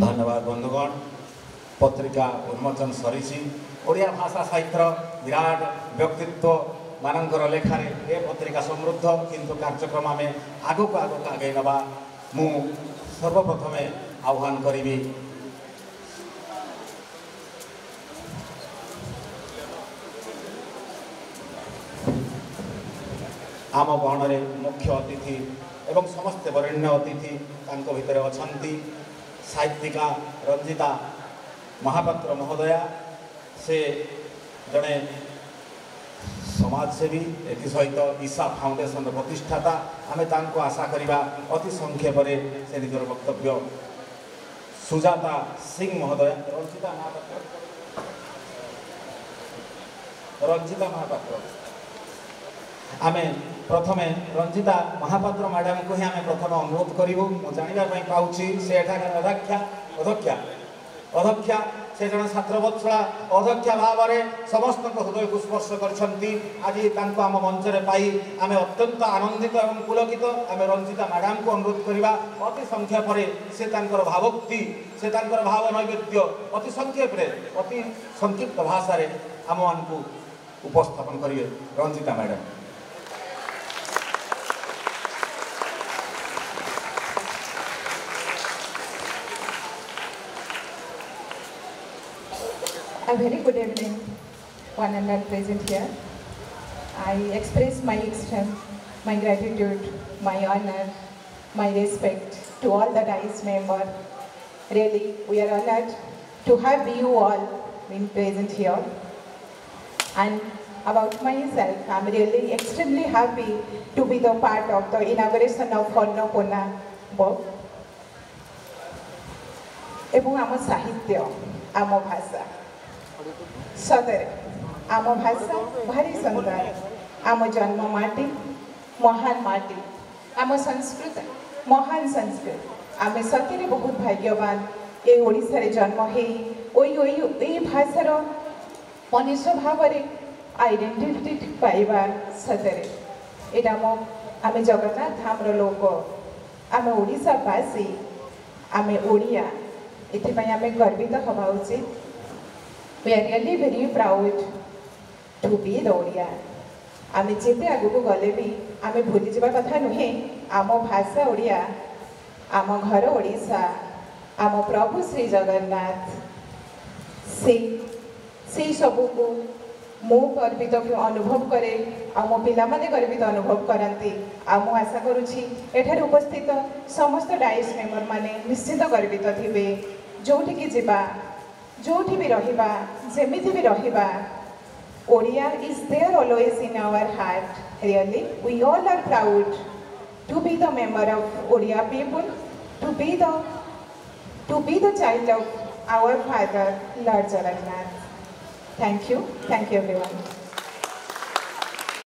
धन्यवाद बंधुगण। पत्रिका उन्मोचन सरी ओडिया भाषा साहित्यर विराट व्यक्तित्व मानकर लेखार ए पत्रिका समृद्ध किंतु कार्यक्रम आम आगक आगक आगे नवा मु सर्वप्रथम आह्वान करी आम गहन मुख्य अतिथि एवं समस्त वरेण्य अतिथि तांको भितर अछंती साहित्यिका रंजिता महापात्र महोदया से जड़े समाजसेवी एथि सहित ईशा फाउंडेशन प्रतिष्ठाता आमे तांको आशा करिबा अति संक्षेप से निजर वक्तव्य सुजाता सिंह महोदया रंजिता महापात्र आमे प्रथमे रंजिता महापात्र मैडम को ही आमे प्रथम अनुरोध करूँ मु जाना पाऊँगी से अध्यक्षा अध्यक्षा से जन छात्र वत्सला अध्यक्षा भाव में समस्त हृदय को स्पर्श कर आम मंच में पाई आम अत्यंत आनंदित और पुलकित आम रंजिता मैडम को अनुरोध करवा अति संक्षेप से भावोक्ति से भाव नैवेद्य अति संक्षेप अति संक्षिप्त भाषा आम मान उपस्थापन करेंगे Ranjita madam. A very good evening, one and all present here. I express my gratitude, my honor, my respect to all the DICE members. Really, we are honored to have you all been present here. And about myself, I'm really extremely happy to be the part of the inauguration of Annapurna book. एवं आम साहित्य आम भाषा सदरे आम भाषा भारी सुंदर आम जन्म माटी महान माटी आम संस्कृत महान संस्कृत आम सतरे बहुत भाग्यवान ये ओडिशा रे जन्म हे भाषार मनुष्य भाव आइडेंटिटी पाइबा सतरे एटा आम जगन्नाथ धाम लोक आम ओडिशावासी आम ओडिया इतिपाई आम गर्वित हवा उचित। We are really very proud to be the Odia. आमे जेते आगु गले भी आमे भूली जावा कथा नुहे आम भाषा ओडिया आम घर ओडिशा आम प्रभु श्री जगन्नाथ से सबू को मु गर्वित अनुभव करे आम पिला माने गर्वित अनुभव करती आम आशा करुछि एठार उपस्थित समस्त डाइस मेंबर माने निश्चित गर्वित थिबे जोठी की जिबा जोठी भी रहिबा जेमिति भी रहिबा Odia is there always in our heart. Really, we all are proud to be the member of Odia people, to be the child of our father Lord Jagannath. Thank you everyone.